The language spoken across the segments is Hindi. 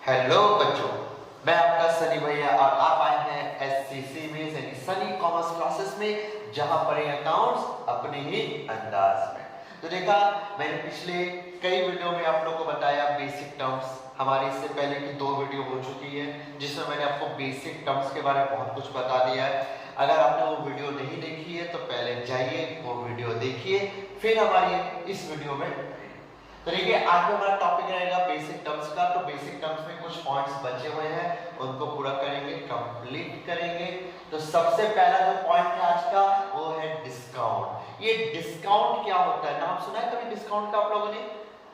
हेलो बच्चों, मैं आपका सनी भैया और आप आए हैं एससीसी में यानी सनी कॉमर्स क्लासेस में, जहां पढ़े अकाउंट्स अपने ही अंदाज में। तो देखा, मैंने पिछले कई वीडियो में आप लोगों को बताया बेसिक टर्म्स। हमारी इससे पहले की 2 वीडियो हो चुकी है जिसमें मैंने आपको बेसिक टर्म्स के बारे में बहुत कुछ बता दिया है। अगर आपने वो वीडियो नहीं देखी है तो पहले जाइए वो वीडियो देखिए, फिर हमारी इस वीडियो में। तो देखिए, आज का हमारा टॉपिक रहेगा बेसिक टर्म्स का। तो बेसिक टर्म्स में कुछ पॉइंट्स बचे हुए हैं, उनको पूरा करेंगे, कंप्लीट करेंगे। तो सबसे पहला जो पॉइंट है आज का वो है डिस्काउंट। ये डिस्काउंट क्या होता है? नाम सुना है कभी डिस्काउंट का आप लोगों ने?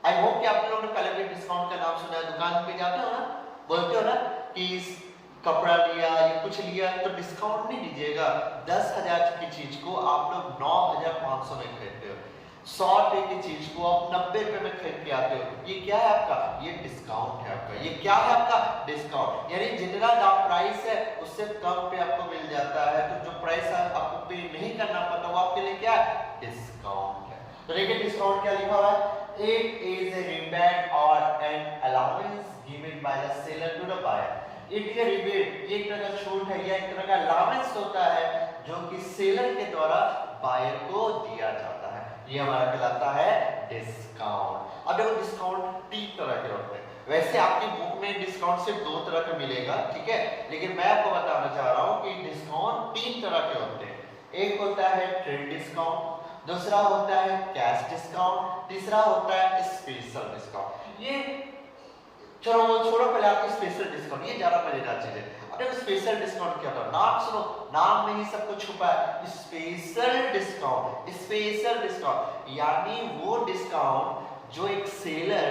आई होप कि आप लोगों ने पहले भी डिस्काउंट का नाम सुना है। दुकान पे जाते हो ना, बोलते हो ना कि कपड़ा लिया या कुछ लिया तो डिस्काउंट नहीं दीजिएगा। 10,000 की चीज को आप लोग 9,500 में खरीदते हो, 100 रुपए की चीज को आप 90 रुपए में खरीद के आते हो। ये क्या है आपका? ये डिस्काउंट है आपका। ये क्या है आपका? डिस्काउंट। यानी जितना दाम प्राइस है उससे कम पे आपको मिल जाता है। तो जो प्राइस आपको पे नहीं करना पड़ता वो आपके लिए क्या है? डिस्काउंट है। तो देखिए डिस्काउंट क्या लिखा हुआ है? इट इज ए रिबेट और an allowance given by the seller to the buyer. It a rebate, एक तरह का छूट है या एक तरह का अलाउंस होता है जो कि सेलर के द्वारा बायर को दिया जाता है। ये हमारा कहलाता है डिस्काउंट। अब देखो, डिस्काउंट 3 तरह के होते हैं। वैसे आपकी बुक में डिस्काउंट सिर्फ 2 तरह का मिलेगा, ठीक है, लेकिन मैं आपको बताना चाह रहा हूं कि डिस्काउंट 3 तरह के होते हैं। एक होता है ट्रेड डिस्काउंट, दूसरा होता है कैश डिस्काउंट, तीसरा होता है स्पेशल डिस्काउंट। ये चलो वो छोड़ो, पहले आपकी स्पेशल डिस्काउंट, ये ज्यादा मजेदार चीज है। अब स्पेशल डिस्काउंट क्या होता है? नाम सुनो, नाम में ही सब कुछ छुपा है। स्पेशल डिस्काउंट, स्पेशल डिस्काउंट यानी वो डिस्काउंट जो एक सेलर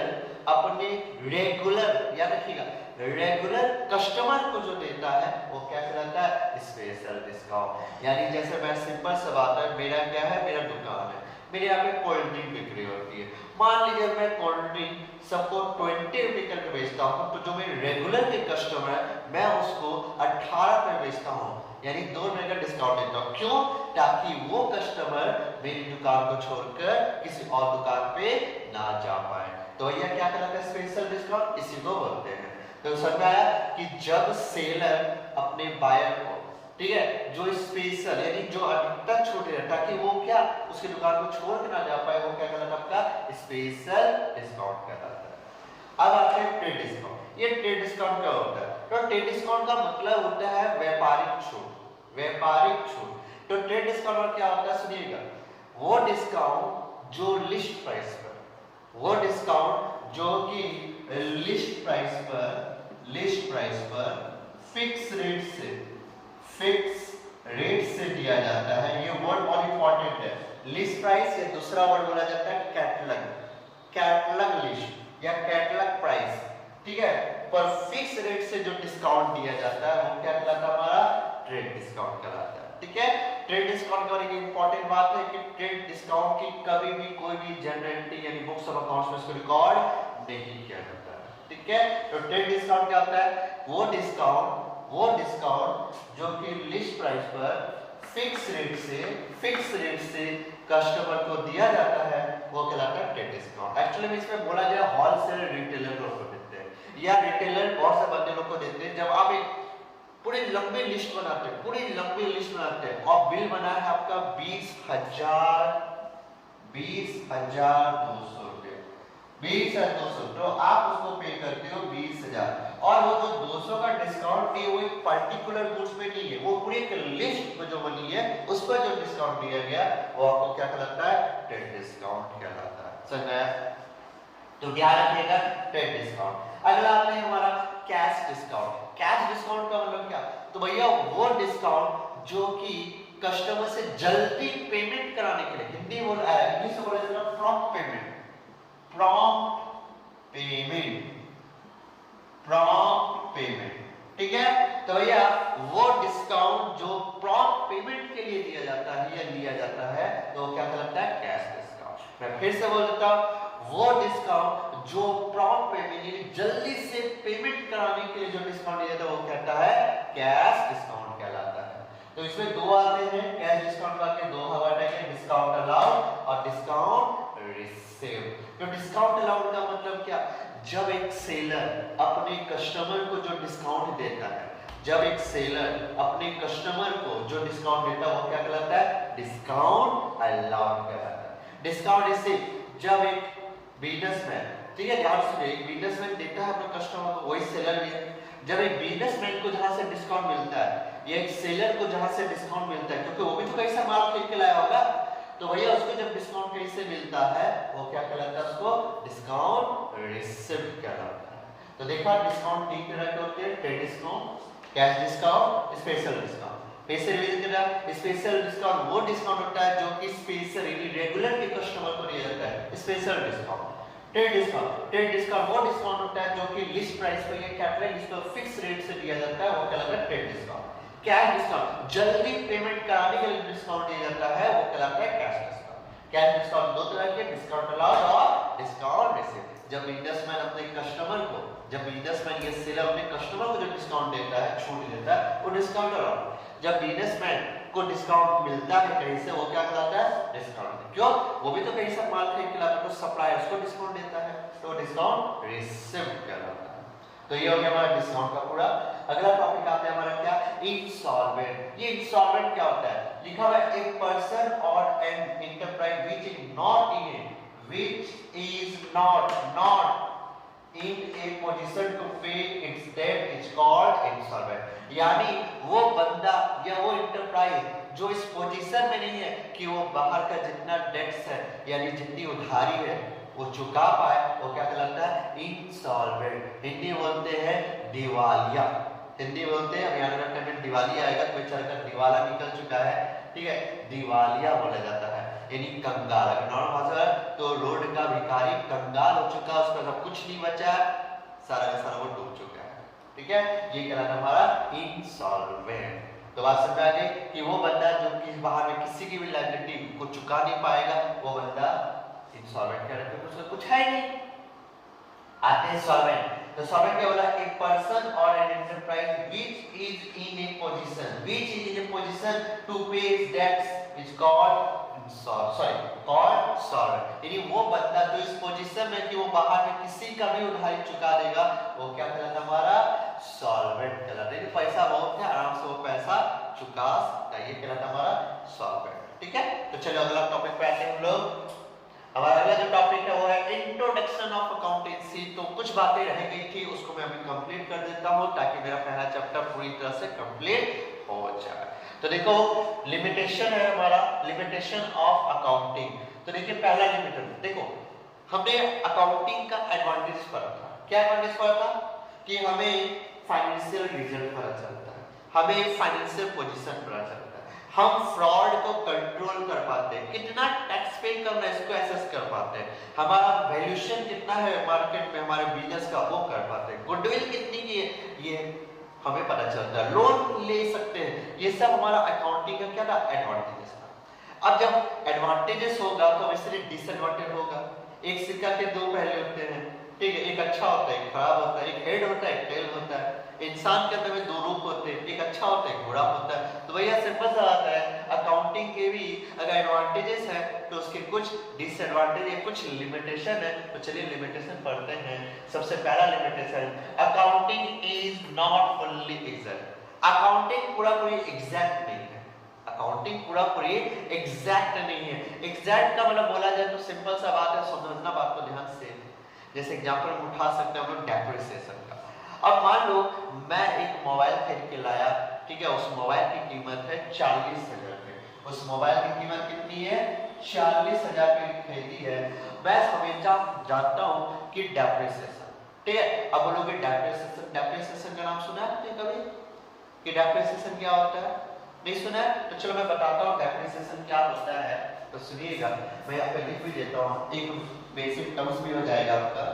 अपने रेगुलर, याद रखिएगा, रेगुलर कस्टमर को जो देता है वो क्या कहलाता है? Special discount. यानी जैसे मैं सिंपल सा बात है, मेरा क्या है, मेरा दुकान है, मेरे यहाँ पे कोल्ड ड्रिंक बिक्री होती है। मान लीजिए मैं कोल्ड ड्रिंक सबको 20 रुपए करके बेचता हूँ, तो जो मेरे रेगुलर के कस्टमर है मैं उसको 18 रुपए बेचता हूँ, यानी 2 रुपए का डिस्काउंट देता हूँ। क्यों? ताकि वो कस्टमर मेरी दुकान को छोड़कर किसी और दुकान पे ना जा पाए। तो भैया क्या कहलाता है स्पेशल डिस्काउंट? इसी को बोलते हैं। तो समझ में आया कि जब सेलर अपने बायर को, ठीक है, जो स्पेशल यानी जो अधिकतर छूट है ताकि वो क्या उसकी दुकान को छोड़ के ना जा पाए, वो क्या कहलाता है आपका? स्पेशल डिस्काउंट कहलाता है। अब आते हैं ट्रेड डिस्काउंट। ये ट्रेड डिस्काउंट क्या होता है? तो ट्रेड डिस्काउंट का मतलब होता है व्यापारिक छूट, व्यापारिक छूट। तो ट्रेड डिस्काउंट क्या होता है? सुनिएगा, वो डिस्काउंट जो लिस्ट प्राइस पर, वो डिस्काउंट जो कि लिस्ट प्राइस पर फिक्स रेट से, फिक्स रेट से दिया जाता है। ये वर्ड बहुत इंपॉर्टेंट है। लिस्ट प्राइस या दूसरा वर्ड बोला जाता है कैटलॉग, कैटलॉग लिस्ट या कैटलॉग प्राइस, ठीक है, पर फिक्स रेट से जो डिस्काउंट दिया जाता है वो क्या कहलाता है? हमारा ट्रेड डिस्काउंट कहलाता है। ठीक है, ट्रेड डिस्काउंट का एक इंपॉर्टेंट बात है कि ट्रेड डिस्काउंट की कभी भी कोई भी जनरल यानी बुक्स ऑफ अकाउंट्स में इसको रिकॉर्ड नहीं किया जाता है। ठीक है, तो ट्रेड डिस्काउंट क्या होता है? वो डिस्काउंट जो कि लिस्ट प्राइस पर फिक्स रेट से कस्टमर को दिया जाता है वो कहलाता है ट्रेड डिस्काउंट। एक्चुअली में इसमें बोला जाए होलसेल रिटेलर लोग को देते हैं या रिटेलर बहुत से बंदे लोग को देते हैं। जब आप एक पूरी लंबी लिस्ट बनाते हैं और बिल बना है आपका 20,200 रुपये, 20,200, तो आप उसको पे करते हो 20,000 और वो जो 200 का डिस्काउंट है वो एक पर्टिकुलर गुड्स पे नहीं है, वो पूरी एक लिस्ट में जो बनी है उस पर जो डिस्काउंट दिया गया वो आपको क्या कहलाता है? ट्रेड डिस्काउंट कहलाता है। समझ में? तो ध्यान रखिएगा ट्रेड डिस्काउंट। अगला आता है हमारा कैश डिस्काउंट। कैश डिस्काउंट का मतलब क्या? तो भैया वो डिस्काउंट जो कि कस्टमर से जल्दी पेमेंट कराने के लिए, हिंदी बोल इंग्लिश में बोला जाता है प्रॉम्प्ट पेमेंट, प्रॉम्प्ट पेमेंट। ठीक है, तो भैया वो डिस्काउंट जो प्रॉम्प्ट पेमेंट के लिए दिया जाता है या लिया जाता है तो क्या कहलाता है? Cash discount. मैं फिर से बोल देता हूं, वो डिस्काउंट जो प्रॉम्प्ट पेमेंट यानी जल्दी से पेमेंट कराने के लिए जो डिस्काउंट दिया जाता है वो कहता है कैश डिस्काउंट कहलाता है। तो इसमें 2 आते हैं कैश डिस्काउंट का, 2 वर्ड है, डिस्काउंट अलाउड और डिस्काउंट रिसीव। तो डिस्काउंट अलाउड का मतलब क्या, जब एक सेलर अपने कस्टमर को जो डिस्काउंट देता है, जब एक सेलर अपने कस्टमर को जो डिस्काउंट देता है वो क्या कहलाता है, डिस्काउंट अलाउड कहलाता है। डिस्काउंट इससे जब एक बिजनेसमैन, ठीक है ध्यान सुनिए, एक बिजनेसमैन देता है अपने कस्टमर को, वही सेलर भी है। जब एक बिजनेसमैन को जहां से डिस्काउंट मिलता है या एक सेलर को जहां से डिस्काउंट मिलता है, क्योंकि वो भी तो कहीं से माल खरीद के लाया होगा, तो भैया उसको जब डिस्काउंट कहीं से मिलता है वो क्या कहलाता है, उसको डिस्काउंट रिसिप्ट कहलाता है। तो देखा डिस्काउंट तीन तरह के होते हैं, trade discount, cash discount, special discount. Special discount वो डिस्काउंट होता है जो कि स्पेशल रेगुलर के कस्टमर को दिया जाता है, स्पेशल डिस्काउंट। ट्रेड डिस्काउंट वो डिस्काउंट होता है जो कि लिस्ट प्राइस पे या कैपिटल लिस्ट पर फिक्स रेट से दिया जाता है, वो कहलाता है ट्रेड डिस्काउंट। कैश डिस्काउंट जल्दी पेमेंट कराने के लिए डिस्काउंट दिया जाता है, वो कहलाता है कैश डिस्काउंट। कैश डिस्काउंट दो तरह के, डिस्काउंट अलाउड और डिस्काउंट रिसिप्ट। जब बिजनेसमैन अपने कस्टमर को, जब बिजनेसमैन ये सेलर अपने कस्टमर को जो डिस्काउंट देता है, छूट देता है, वो डिस्काउंट अलाउड। जब बिजनेसमैन को डिस्काउंट मिलता है कहीं से, वो क्या कहलाता है, डिस्काउंट। क्यों, वो भी तो कहीं से माल खरीद के लाता है, तो सप्लायर्स को डिस्काउंट देता है, तो डिस्काउंट रिसिप्ट कहलाता है। तो ये हो गया हमारा डिस्काउंट का पूरा। अगला टॉपिक आता है हमारा क्या, इंसॉल्वेंट। ये इंसॉल्वेंट क्या होता है, लिखा हुआ है, एक पर्सन और an enterprise which is not in a position to pay its debt is called insolvent। यानी वो बंदा या वो एंटरप्राइज जो इस पोजीशन में नहीं है कि वो बाहर का जितना डेट्स है यानी जितनी उधारी है वो चुका पाए, वो क्या कहलाता है, इंसॉल्वेंट। हिंदी बोलते हैं दिवालिया, हिंदी बोलते हैं, याद रखना में दिवाली आएगा तो बेचारा का दिवाला निकल चुका है, ठीक है, दिवालिया बोला जाता है, यानी कंगाल। अगर नॉर्मल भाषा है तो रोड का भिखारी कंगाल हो चुका, उसका सब कुछ नहीं बचा, सारा का सारा वो डूब चुका है, ठीक है, ये कहलाता है हमारा इंसॉल्वेंट। तो बात समझ आ गई कि वो बंदा जो कि बाहर में किसी की भी लायबिलिटी को चुका नहीं पाएगा, वो बंदा इंसॉल्वेंट कहलाता है, उसका कुछ है नहीं। आते हैं सॉल्वेंट। तो सॉल्वेंट क्या बोला, एक पर्सन और an enterprise which is in a position to pay its debts is called solvent. यानी वो बंदा जो इस पोजीशन में कि वो बाहर में किसी का भी उधारी चुका देगा, वो क्या कहलाता है, हमारा सॉल्वेंट कहलाता है। पैसा बहुत है, आराम से वो पैसा चुका सकता है, ये कहलाता है हमारा सॉल्वेंट, ठीक है। तो चलो अगला टॉपिक पे आते हैं हम लोग। हमारा अगला जो टॉपिक है वो है इंट्रोडक्शन ऑफ अकाउंटेंसी। तो कुछ बातें रह गई थी, उसको मैं अभी कंप्लीट कर देता हूं ताकि मेरा पहला चैप्टर पूरी तरह से कंप्लीट हो जाए। तो देखो लिमिटेशन है हमारा, लिमिटेशन ऑफ अकाउंटिंग। तो देखिए पहला लिमिटेशन, देखो हमने अकाउंटिंग का एडवांटेज पढ़ा था। क्या एडवांटेज पढ़ा था कि हमें फाइनेंशियल रिजल्ट पता चलता है, हमें फाइनेंशियल पोजीशन पता चलता है, हम फ्रॉड को कंट्रोल कर पाते हैं, कितना टैक्स पे करना है इसको एसेस कर पाते हैं, हमारा वैल्यूएशन कितना है मार्केट में हमारे बिजनेस का वो कर पाते हैं, गुडविल कितनी की है ये हमें पता चलता है, लोन ले सकते हैं, ये सब हमारा अकाउंटिंग का क्या था, एडवांटेजेस था। अब जब एडवांटेजेस होगा तो वैसे डिसएडवांटेज होगा। एक सिक्का के दो पहलू होते हैं, ठीक है, एक अच्छा होता है एक खराब होता है, एक हेड होता है एक टेल होता है। इंसान के अंदर में दो रूप होते हैं, एक अच्छा होता है एक बुरा होता है। तो भैया सिंपल सा आता है, अकाउंटिंग के भी अगर एडवांटेजेस है तो उसके कुछ डिसएडवांटेज या कुछ लिमिटेशन है। तो चलिए लिमिटेशन पढ़ते हैं। सबसे पहला limitation, accounting is not fully exact. Accounting पूरा पूरी एग्जैक्ट नहीं है, अकाउंटिंग पूरा पूरी एग्जैक्ट नहीं है। एग्जैक्ट का मतलब बोला जाए तो सिंपल सा बात है, समझना बात को ध्यान से। जैसे एग्जांपल हम उठा सकते हैं हम लोग डेप्रिसिएशन का। अब मान लो मैं एक मोबाइल खरीद के लाया, ठीक है, उस मोबाइल की कीमत है 40,000 रुपए। उस मोबाइल की कीमत कितनी है, 40,000 रुपए की खरीदी है। मैं हमेशा जानता हूं कि डेप्रिसिएशन, ठीक है। अब बोलोगे डेप्रिसिएशन, डेप्रिसिएशन का नाम सुना है आपने कभी कि डेप्रिसिएशन क्या होता है, नहीं सुना है? तो चलो मैं बताता हूं डेप्रिसिएशन क्या होता है। तो सुनिएगा, मैं यहाँ पे लिख भी देता हूँ, एक बेसिक टर्म्स भी हो जाएगा आपका।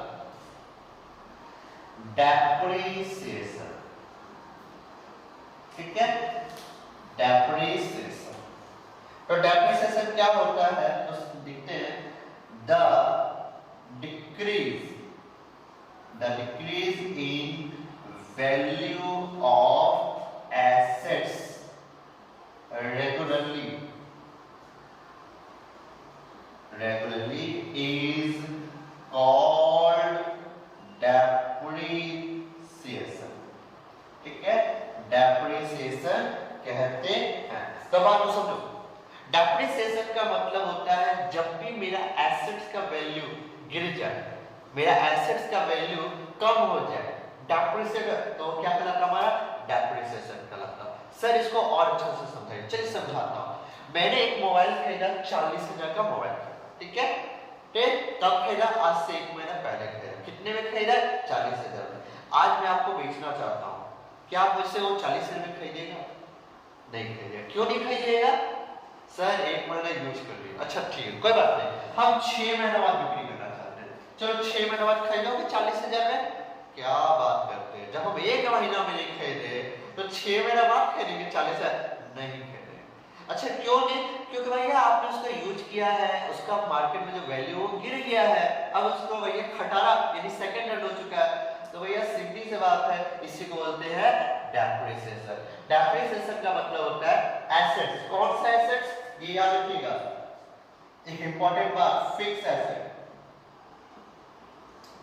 डेप्रिसिएशन, ठीक है, डेप्रिसिएशन। तो डेप्रिसिएशन क्या होता है तो देखते हैं, the decrease in value of assets regularly is तो बात को समझो, डेप्रिसिएशन का मतलब होता है जब भी मेरा एसेट्स का वैल्यू गिर जाए, मेरा एसेट्स का वैल्यू कम हो जाए, डेप्रिसिएशन तो क्या कहलाता हमारा डेप्रिसिएशन कहलाता। सर इसको और अच्छा से समझाइए, चलिए समझाता हूँ। मैंने एक मोबाइल खरीदा 40,000 का मोबाइल, ठीक है, तब खरीदा, आज से 1 महीना पहले खरीदा, कितने में खरीदा 40,000 में। आज मैं आपको बेचना चाहता हूँ, क्या आप मुझसे वो 40,000 में खरीदेगा? नहीं खरीदेगा। क्यों नहीं खरीदेगा? सर 1 महीना यूज कर लिया। अच्छा ठीक है, कोई बात नहीं, हम 6 महीने बाद बिक्री करना चाहते हैं, चलो 6 महीने बाद खरीदोगे 40,000 में? क्या बात करते हैं, जब हम 1 महीना में नहीं खरीदे तो 6 महीना बाद खरीदेंगे 40,000? नहीं खरीदेंगे। अच्छा क्यों नहीं? क्योंकि भैया आपने उसका यूज किया है, उसका मार्केट में जो वैल्यू वो गिर गया है, अब उसको भैया खटारा यानी सेकंड हैंड हो चुका है, तो भैया सीधी सी बात है, इसी को बोलते हैं डेप्रिसिएशन। डेप्रिसिएशन का मतलब होता है एसेट्स, कौन सा एसेट्स, ये याद रखिएगा, एक इंपॉर्टेंट बात, फिक्स एसेट,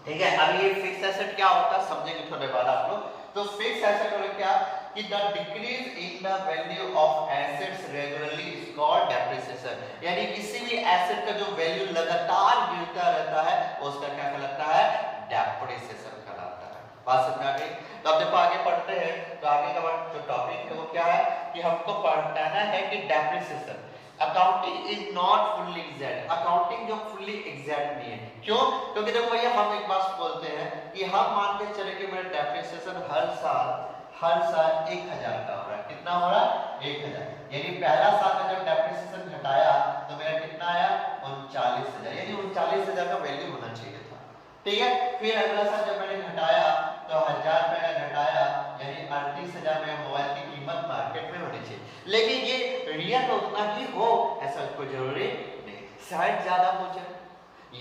ठीक है। अब ये फिक्स एसेट क्या होता है समझेंगे थोड़े बाद आप लोग। तो फिक्स एसेट मतलब क्या कि the decrease in the value of assets regularly is called depreciation, यानी किसी भी एसेट का जो वैल्यू लगातार गिरता रहता है उसका क्या कहलाता है डेप्रिसिएशन कहलाता है। बात समझ आ गई? तो अब देखो आगे पढ़ते हैं, तो आगे का जो टॉपिक है वो क्या है कि हमको पढ़ना है कि depreciation accounting is not fully exact, accounting जो फुल्ली एग्जैक्ट नहीं है। क्यों? क्योंकि देखो भैया हम एक बात बोलते हैं कि हम मान के चले कि मेरा डेप्रिसिएशन हर साल 1,000 का हो रहा है, कितना हो रहा है 1,000, यानी पहला साल में जब डेप्रिसिएशन घटाया तो मेरा कितना आया 39,000, यानी 39,000 का वैल्यू होना चाहिए था, ठीक है। फिर अगला साल जब मैंने घटाया तो 1,000 रुपए का घटाया, यानी 38,000 में मोबाइल की कीमत मार्केट में होनी चाहिए, लेकिन ये रियल उतना ही हो ऐसा कोई जरूरी नहीं, शायद ज्यादा हो जाए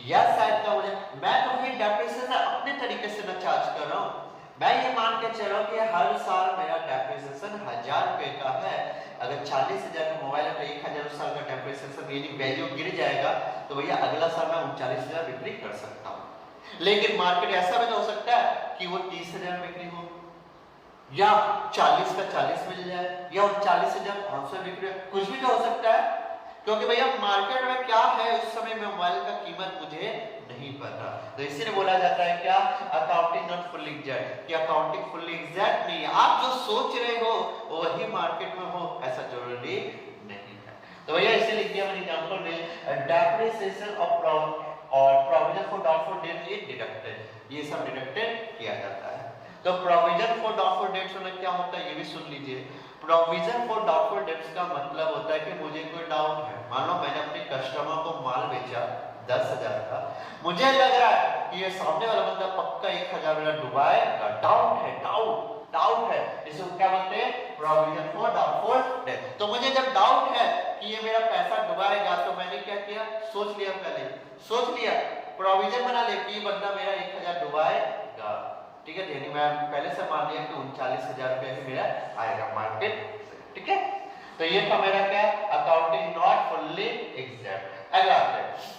या शायद कम हो जाए। मैं तो ये डेप्रिसिएशन अपने तरीके से न चार्ज कर रहा हूँ, मैं ये मान के चल रहा हूँ कि हर साल मेरा डेप्रिसिएशन 1,000 रुपए का है, अगर 40,000 का मोबाइल है तो 1,000 साल का डेप्रिसिएशन यानी वैल्यू गिर जाएगा, तो भैया अगला साल मैं 39,000 बिक्री कर सकता हूँ। लेकिन मार्केट ऐसा भी तो हो सकता है कि वो 30,000 बिक्री हो, या 40 का 40 मिल जाए, या 40,500 बिक्री, कुछ भी तो हो सकता है, क्योंकि भैया मार्केट में क्या है उस समय में मोबाइल का कीमत मुझे नहीं पता। तो इसीलिए बोला जाता है क्या अकाउंटिंग नॉट फुल्ली एग्जैक्ट, कि अकाउंटिंग फुल्ली एग्जैक्ट नहीं है, आप जो सोच रहे हो वही मार्केट में हो ऐसा जरूरी नहीं है। तो भैया इसे लिख दिया मैंने एग्जांपल में, डेप्रिसिएशन ऑफ और provision for doubtful debts is deducted, ये सब डिडक्टेड किया जाता है। तो प्रोविजन फॉर डाउटफुल डेट्स में क्या होता है ये भी सुन लीजिए। प्रोविजन फॉर डाउटफुल डेट्स का मतलब होता है कि मुझे कोई डाउट है, मान लो मैंने अपने कस्टमर को माल बेचा 10,000 का, मुझे लग रहा है कि ये सामने वाला बंदा पक्का 1,000 वाला डुबाएगा, डाउट है, डाउट है, इसको क्या बोलते हैं प्रोविजन फॉर डाउटफुल डेट। तो मुझे जब डाउट है कि ये मेरा पैसा डुबाएगा तो मैंने क्या किया, सोच लिया, पहले सोच लिया, प्रोविजन बना ले कि बंदा मेरा 1,000 डुबाएगा, ठीक है, यानी मैं पहले से मान लिया कि 39,000 रुपए से मेरा आएगा मार्केट, ठीक है। तो ये था मेरा क्या अकाउंटिंग नॉट फुल्ली एग्जैक्ट। अगला आते हैं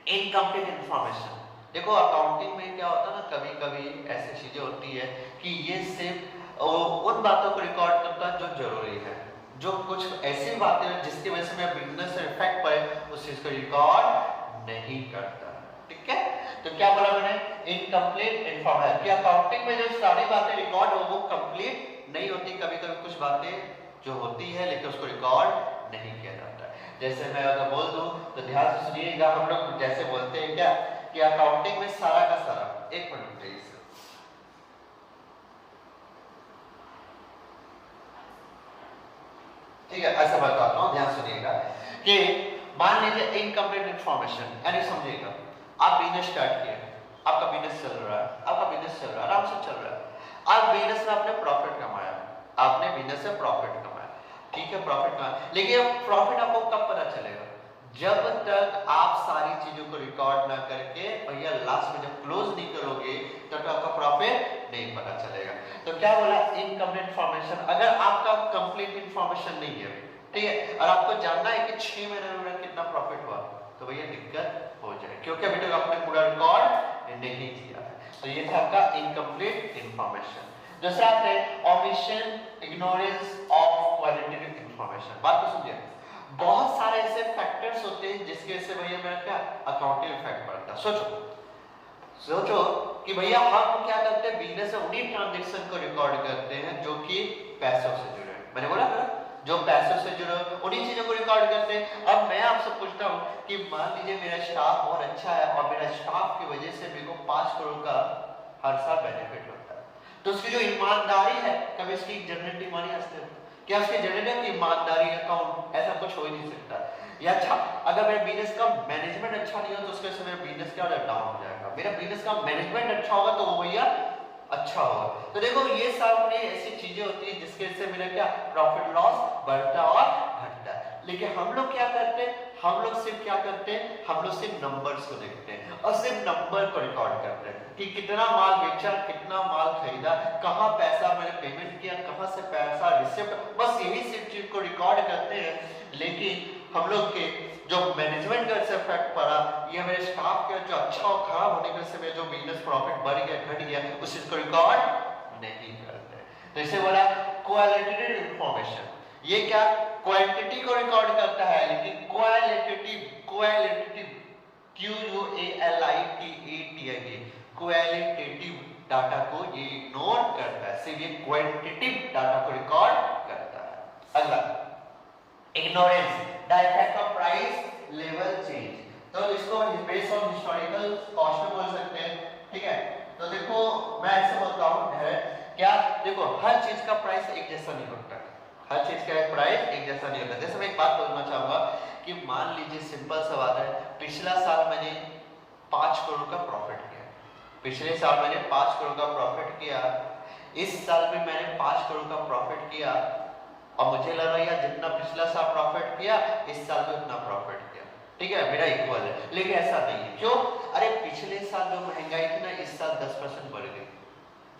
इनकम्प्लीट इंफॉर्मेशन। देखो अकाउंटिंग में क्या होता है ना, कभी कभी ऐसी चीजें होती है कि ये सिर्फ उन बातों को रिकॉर्ड करता है जो जरूरी है, जो कुछ ऐसी बातें हैं जिसकी वजह से मेरा बिजनेस से इफेक्ट पड़े उस चीज को रिकॉर्ड नहीं करता, ठीक है। तो क्या बोला मैंने इनकम्प्लीट इंफॉर्मेशन, कि अकाउंटिंग में जो सारी बातें रिकॉर्ड हो वो कंप्लीट नहीं होती, कभी कभी कुछ बातें जो होती है लेकिन उसको रिकॉर्ड नहीं किया जाता है। जैसे मैं अगर बोल दूं तो ध्यान से सुनिएगा, हम लोग जैसे बोलते हैं क्या कि अकाउंटिंग में सारा का सारा, एक मिनट प्लीज, ठीक है, ऐसा बताता हूं, ध्यान सुनिएगा कि मान लीजिए इनकम्प्लीट इंफॉर्मेशन, यानी समझिएगा आप बिजनेस स्टार्ट किए, आपका बिजनेस चल रहा है, आराम से चल रहा है, आप बिजनेस में आपने प्रॉफिट कमाया, आपने बिजनेस से प्रॉफिट कमाया, ठीक है, प्रॉफिट कमाया, लेकिन प्रॉफिट आपको कब पता चलेगा, जब तक आप सारी चीजों को रिकॉर्ड ना करके भैया लास्ट में जब क्लोज नहीं करोगे तब तक आपका प्रॉफिट नहीं पता चलेगा। तो क्या बोला इनकम्प्लीट इंफॉर्मेशन, अगर आपका कंप्लीट इंफॉर्मेशन नहीं है, ठीक है, और आपको जानना है कि 6 महीने में कितना प्रॉफिट हुआ, तो भैया दिक्कत हो जाए, क्योंकि अभी तक आपने पूरा रिकॉर्ड नहीं किया है। तो ये था आपका इनकम्प्लीट इंफॉर्मेशन। दूसरा है omission ignorance of qualitative information. बात को समझिए, बहुत सारे ऐसे फैक्टर्स होते हैं जिसके से भैया मेरा क्या अकाउंटिंग इफेक्ट पड़ता है। सोचो कि भैया हम क्या करते हैं, बिजनेस में उन्हीं ट्रांजैक्शन को रिकॉर्ड करते हैं जो कि पैसों से जुड़े हैं। मैंने बोला ना, जो पैसों से जुड़े उन्हीं चीजों को रिकॉर्ड करते हैं। अब मैं आपसे पूछता हूँ कि मान लीजिए मेरा स्टाफ बहुत अच्छा है और मेरा स्टाफ की वजह से मेरे को 5 करोड़ का हर साल बेनिफिट होता है, तो उसकी जो ईमानदारी है, कभी इसकी जनरेटिव मनी हंसते क्या उसके जनरेटिव की ईमानदारी अकाउंट, ऐसा कुछ हो ही नहीं सकता। या अच्छा, अगर मेरे बिजनेस का मैनेजमेंट अच्छा नहीं हो तो उसके से मेरा बिजनेस क्या डाउन हो जाएगा। मेरा बिजनेस का मैनेजमेंट अच्छा होगा तो वो भैया अच्छा होगा। तो देखो ये सामने ऐसी चीजें होती है जिसके से मेरा क्या प्रॉफिट लॉस बढ़ता और घटता है। लेकिन हम लोग क्या करते हैं, हम लोग सिर्फ क्या करते हैं, हम लोग सिर्फ नंबर्स को देखते हैं और सिर्फ नंबर को रिकॉर्ड करते हैं कि कितना माल बेचा, कितना माल खरीदा, कहाँ पैसा मैंने पेमेंट किया, कहाँ से पैसा रिसिप्ट, बस यही सिर्फ चीज को रिकॉर्ड करते हैं। लेकिन हम लोग के जो मैनेजमेंट का इससे इफेक्ट पड़ा, या मेरे स्टाफ का जो अच्छा और खराब होने के से जो बिजनेस प्रॉफिट बढ़ गया घट गया, उस चीज को रिकॉर्ड नहीं करते। तो इसे बोला क्वालिटेटिव इंफॉर्मेशन। ये क्या क्वांटिटी को रिकॉर्ड करता है, लेकिन क्वालिटेटिव क्वालिटेटिव डाटा को ये इग्नोर करता है, सिर्फ ये क्वांटिटेटिव डाटा को रिकॉर्ड करता है। अगला ignorance the effect of price level change। तो इसको बेस्ड ऑन हिस्टोरिकल कॉस्ट में बोल सकते हैं, ठीक है। तो देखो मैं ऐसे बोलता हूँ क्या, देखो हर चीज का प्राइस एक जैसा नहीं होता, हर चीज का प्राइस एक जैसा नहीं होता। जैसे मैं एक बात बोलना चाहूंगा कि मान लीजिए सिंपल सा बात है, पिछला साल मैंने 5 करोड़ का प्रॉफिट किया, पिछले साल मैंने 5 करोड़ का प्रॉफिट किया, इस साल में मैंने 5 करोड़ का प्रॉफिट किया और मुझे लग रहा है जितना पिछला साल प्रॉफिट किया इस साल में उतना प्रॉफिट किया, ठीक है, मेरा इक्वल है। लेकिन ऐसा नहीं है, क्यों? अरे पिछले साल जो महंगाई थी ना, इस साल 10% बढ़ गई।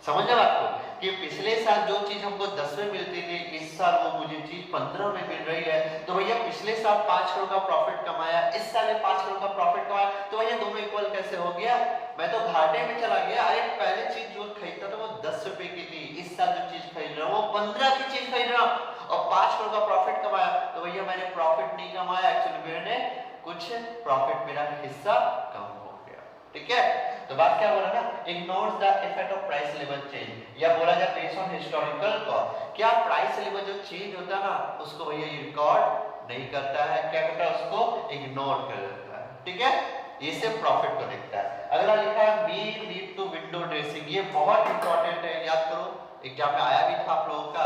समझना आपको कि पिछले साल जो चीज हमको 10 में मिलती थी, इस साल वो मुझे चीज 15 में मिल रही है। तो भैया पिछले साल 5 करोड़ का प्रॉफिट कमाया, इस साल 5 करोड़ का प्रॉफिट कमाया, तो भैया दोनों इक्वल कैसे हो गया? मैं तो घाटे में चला गया। अरे पहले चीज जो खरीदता था वो 10 रुपए की थी, इस साल जो चीज खरीद रहा हूँ वो 15 की चीज खरीद रहा हूँ और 5 करोड़ का प्रॉफिट कमाया। तो भैया मैंने प्रॉफिट नहीं कमाया, एक्चुअली मैंने कुछ प्रॉफिट, मेरा हिस्सा कम हो गया, ठीक है। तो बात क्या बोला ना, ignores the effect of price level change, या बोला जाए बेस्ड ऑन हिस्टोरिकल कॉस्ट। क्या प्राइस लेवल जो चेंज होता है ना, उसको भैया रिकॉर्ड नहीं करता है, क्या करता है, उसको इग्नोर कर देता है, ठीक है। ये सिर्फ प्रॉफिट को देखता है। अगला लिखा है may lead to window dressing, ये बहुत इंपॉर्टेंट है, याद करो, एग्जाम में आया भी था आप लोगों का,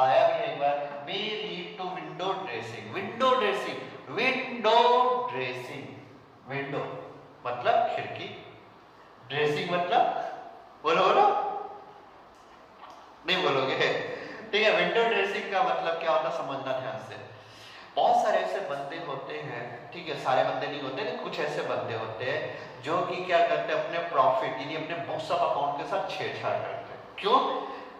आया भी एक बार। May lead to window dressing, window dressing, window dressing, window मतलब खिड़की, ड्रेसिंग मतलब बोलो बोलो, नहीं बोलोगे, ठीक है। विंडो ड्रेसिंग का मतलब क्या होता है समझना ध्यान से। बहुत सारे ऐसे बंदे होते हैं, ठीक है, सारे बंदे नहीं होते, लेकिन कुछ ऐसे बंदे होते हैं जो कि क्या करते हैं, अपने प्रॉफिट यानी अपने बुक्स ऑफ अकाउंट के साथ छेड़छाड़ करते हैं। क्यों?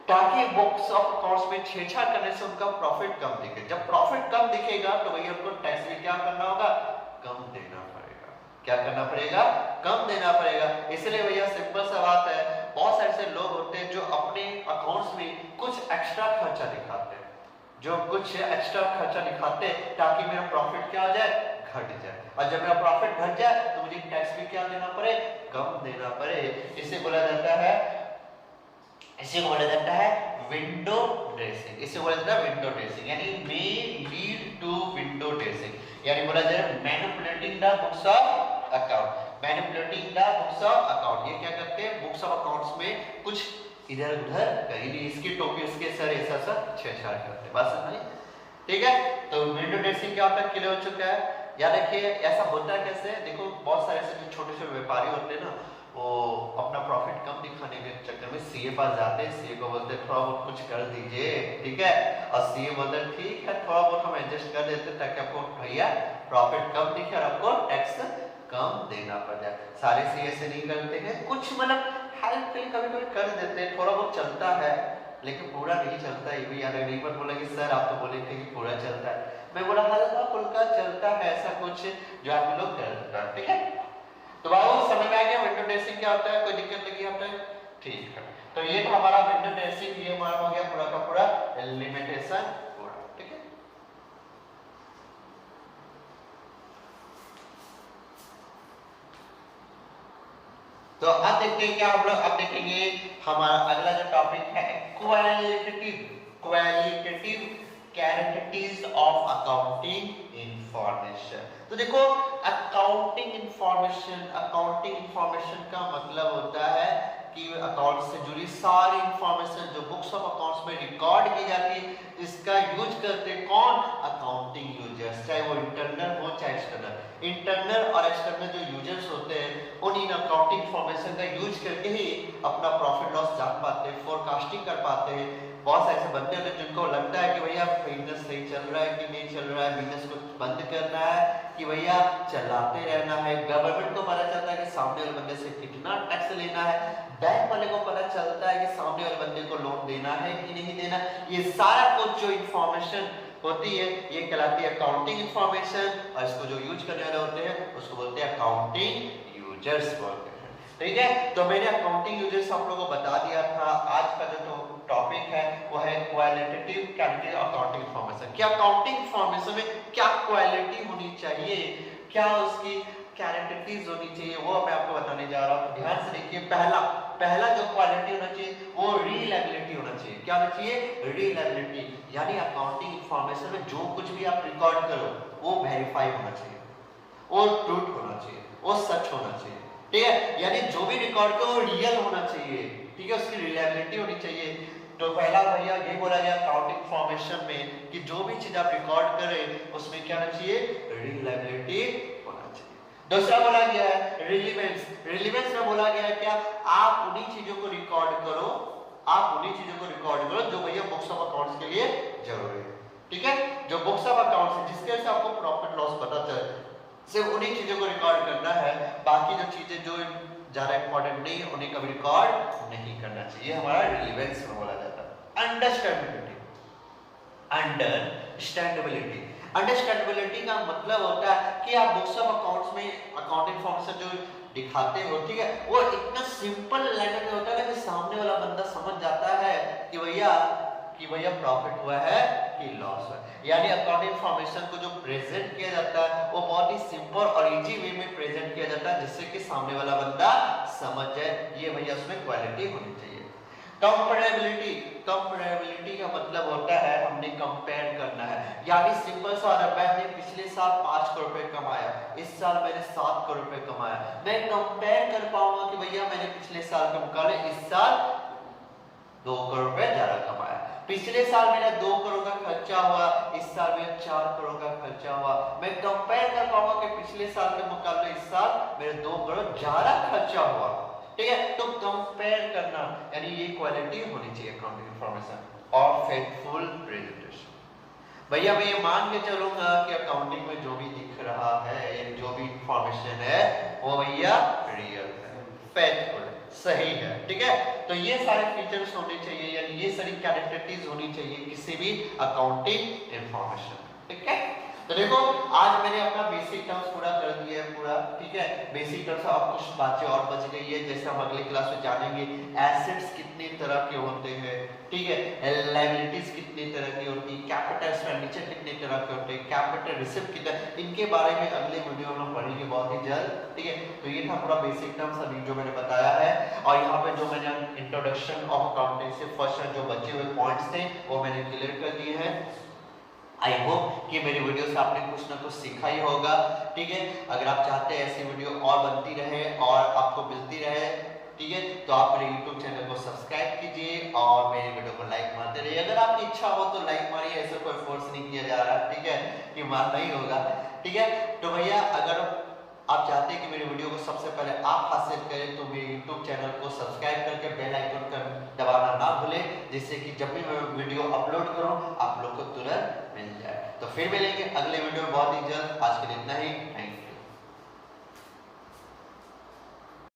ताकि बुक्स ऑफ अकाउंट्स में छेड़छाड़ करने से उनका प्रॉफिट कम दिखे। जब प्रॉफिट कम दिखेगा तो भैया उनको टैक्स भी क्या करना होगा, कम देना पड़ेगा। क्या करना पड़ेगा? कम देना पड़ेगा। इसलिए भैया सिंपल सा बात है, बहुत सारे ऐसे लोग होते हैं जो अपने अकाउंट्स में कुछ एक्स्ट्रा खर्चा दिखाते हैं, जो कुछ एक्स्ट्रा खर्चा दिखाते हैं ताकि मेरा प्रॉफिट क्या हो जाए, घट जाए। और जब मेरा प्रॉफिट घट जाए तो मुझे टैक्स भी क्या देना पड़े, कम देना पड़े। इसे बोला जाता है, इसे बोला जाता है विंडो ड्रेसिंग, इसे बोला जाता है विंडो ड्रेसिंग, यानी may lead to window dressing, यानी बोला जाए manipulating the books of account, manipulating the books of account. ये क्या करते हैं, बुक्स ऑफ अकाउंट्स में कुछ इधर उधर कहीं भी इसकी टोपी उसके सर ऐसा सा छेड़छाड़ करते हैं, बात समझ, ठीक है। तो विंडो ड्रेसिंग क्या होता है, क्लियर हो चुका है। याद रखिए ऐसा होता है कैसे, देखो बहुत सारे ऐसे जो छोटे छोटे व्यापारी होते हैं ना, वो अपना प्रॉफिट कम दिखाने के चक्कर में सीए पास जाते हैं, सीए को बोलते हैं थोड़ा बहुत कुछ कर दीजिए, ठीक है, और सीए बोलते हैं ठीक है थोड़ा बहुत हम एडजस्ट कर देते हैं ताकि आपको भैया प्रॉफिट कम दिखे और आपको टैक्स कम देना पड़ जाए। सारे सीए ऐसे नहीं करते हैं, कुछ मतलब हेल्प कभी कभी कर देते हैं, थोड़ा बहुत चलता है, लेकिन पूरा नहीं चलता है। ये भी याद रखना। एक बार बोला कि सर आप तो बोले थे कि पूरा चलता है, मैं बोला हल्का फुल्का चलता है, ऐसा कुछ जो आप लोग कर देता है, ठीक है। तो बाबू समझ में आ गया विंडो ड्रेसिंग क्या होता है, कोई दिक्कत लगी आता है, ठीक है। तो ये था हमारा विंडो ड्रेसिंग, ये हमारा हो गया पूरा का पूरा लिमिटेशन पूरा, ठीक है। तो अब देखते हैं क्या हम लोग अब देखेंगे हमारा अगला जो टॉपिक है qualitative characteristics of accounting information. तो देखो अकाउंटिंग इंफॉर्मेशन का मतलब होता है कि अकाउंट से जुड़ी सारी इंफॉर्मेशन जो बुक्स ऑफ अकाउंट्स में रिकॉर्ड की जाती है, इसका यूज करते कौन? अकाउंटिंग यूजर्स, चाहे वो इंटरनल हो चाहे एक्सटर्नल। इंटरनल और एक्सटर्नल जो यूजर्स होते हैं उन इन अकाउंटिंग इंफॉर्मेशन का यूज करके ही अपना प्रॉफिट लॉस जान पाते हैं, फोरकास्टिंग कर पाते हैं। बहुत ऐसे बंदे होते हैं जिनको लगता है कि भैया बिजनेस सही चल रहा है कि नहीं चल रहा है, बिजनेस को बंद करना है कि भैया चलाते रहना है। गवर्नमेंट को पता चलता है कि सामने वाले बंदे से कितना टैक्स लेना है, बैंक वाले को पता चलता है कि सामने वाले बंदे को लोन देना है कि नहीं देना। ये सारा कुछ जो इंफॉर्मेशन होती है ये कहलाती है अकाउंटिंग इंफॉर्मेशन, और इसको जो यूज करने वाले होते हैं उसको बोलते हैं अकाउंटिंग यूजर्स बोलते हैं। ठीक है, तो मैंने अकाउंटिंग यूजर्स आप लोगों को बता दिया था। आज का जो टॉपिक है वो है qualitative characteristics of accounting information. क्या अकाउंटिंग इंफॉर्मेशन में क्या क्वालिटी होनी चाहिए, क्या उसकी कैरेक्टरिस्टिक्स होनी चाहिए, वो मैं आपको बताने जा रहा हूं। तो ध्यान से देखिए, पहला जो क्वालिटी होना चाहिए वो रिलायबिलिटी होना चाहिए। क्या होना चाहिए? रिलायबिलिटी, यानी अकाउंटिंग इंफॉर्मेशन में जो कुछ भी आप रिकॉर्ड करो वो वेरीफाई होना चाहिए, वो ट्रूथ होना चाहिए, वो सच होना चाहिए। ठीक है, यानी जो भी रिकॉर्ड करो वो रियल होना चाहिए। ठीक है, उसकी रिलायबिलिटी होनी चाहिए। तो पहला भैया ये बोला गया अकाउंटिंग इंफॉर्मेशन में कि जो भी चीज आप रिकॉर्ड करें उसमें क्या होना चाहिए? रिलायबिलिटी होना चाहिए। दूसरा बोला गया है रिलेवेंस। रिलेवेंस में बोला गया है क्या? आप उन्हीं चीजों को रिकॉर्ड करो, आप उन्हीं चीजों को रिकॉर्ड करो जो भैया बुक्स ऑफ अकाउंट्स के लिए जरूरी है। ठीक है, जो बुक्स ऑफ अकाउंट्स है जिसके से आपको प्रॉफिट लॉस पता चले, सिर्फ उन्हीं चीजों को रिकॉर्ड करना है। बाकी जो चीजें जो ज्यादा इंपॉर्टेंट नहीं है उन्हें कभी रिकॉर्ड नहीं करना चाहिए। हमारा रिलेवेंस में बोला जाता है। अंडरस्टैंडेबिलिटी, अंडरस्टैंडेबिलिटी का मतलब होता है कि आप बुक्स ऑफ अकाउंट्स में अकाउंटिंग इंफॉर्मेशन जो दिखाते हो, ठीक है, वो इतना सिंपल लैंग्वेज में होता है कि सामने वाला बंदा समझ जाता है कि भैया प्रॉफिट हुआ है कि लॉस हुआ है। यानी अकाउंटिंग इंफॉर्मेशन को जो प्रेजेंट किया जाता है वो बहुत ही सिंपल और इजी वे में प्रेजेंट किया जाता है जिससे कि सामने वाला बंदा समझ जाए। ये भैया उसमें क्वालिटी होनी चाहिए। कंपेरेबिलिटी का मतलब होता है हमने कंपेयर करना है। यानी सिंपल सा है, मैंने पिछले साल 5 करोड़ रुपए कमाया, इस साल मैंने 7 करोड़ रुपए कमाया, मैं कंपेयर कर पाऊंगा कि भैया मैंने पिछले साल के मुकाबले इस साल 2 करोड़ रुपए ज्यादा कमाया, पिछले साल मेरा 2 करोड़ का खर्चा हुआ, इस साल मेरा 4 करोड़ का खर्चा हुआ। मैं कंपेयर कर पाऊंगा कि पिछले साल के मुकाबले इस साल मेरा 2 करोड़ ज्यादा खर्चा हुआ। ठीक है, तो कंपेयर करना यानी ये क्वालिटी होनी चाहिए अकाउंटिंग इंफॉर्मेशन। और फेथफुल प्रेजेंटेशन, भैया मैं ये मान के चलूंगा कि अकाउंटिंग में जो भी दिख रहा है या जो भी इंफॉर्मेशन है वो भैया रियल है, फेथफुल, सही है। ठीक है, तो ये सारे फीचर्स होने चाहिए, यानी ये सारी कैरेक्टरिस्टिक्स होनी चाहिए किसी भी अकाउंटिंग इंफॉर्मेशन। ठीक है, तो देखो आज मैंने अपना बेसिक टर्म्स पूरा कर दिया है पूरा। ठीक है, बेसिक टर्म्स अब कुछ बातें और बच गई है, जैसे हम अगले क्लास में जानेंगे एसेट्स कितने तरह के होते हैं, ठीक है, लायबिलिटीज कितने तरह की होती है, कैपिटल एक्सपेंडिचर कितने तरह के होते हैं, कैपिटल रिसिप्ट कितने, इनके बारे में अगले वीडियो में हम पढ़ेंगे बहुत ही जल्द। ठीक है, तो ये था पूरा बेसिक टर्म्स अभी जो मैंने बताया है, और यहाँ पे जो मैंने इंट्रोडक्शन ऑफ अकाउंटेंसी फर्स्ट जो बचे हुए पॉइंट्स थे वो मैंने क्लियर कर दिए हैं। आई होप कि मेरी वीडियो से आपने कुछ ना कुछ सीखा ही होगा। ठीक है, अगर आप चाहते हैं ऐसी वीडियो और बनती रहे और आपको मिलती रहे, ठीक है, तो आप मेरे YouTube चैनल को सब्सक्राइब कीजिए और मेरी वीडियो को लाइक मारते रहिए। अगर आपकी इच्छा हो तो लाइक मारिए, ऐसा कोई फोर्स नहीं किया जा रहा, ठीक है, कि मारना ही होगा। ठीक है, तो भैया अगर आप चाहते हैं कि मेरी वीडियो को सबसे पहले आप हासिल करें तो मेरे YouTube चैनल को सब्सक्राइब करके बेल आइकन कर दबाना ना भूलें, जिससे कि जब भी मैं वीडियो अपलोड करूं आप लोग को तुरंत मिल जाए। तो फिर मिलेंगे अगले वीडियो में बहुत ही जल्द। आज के लिए इतना ही। Thank you.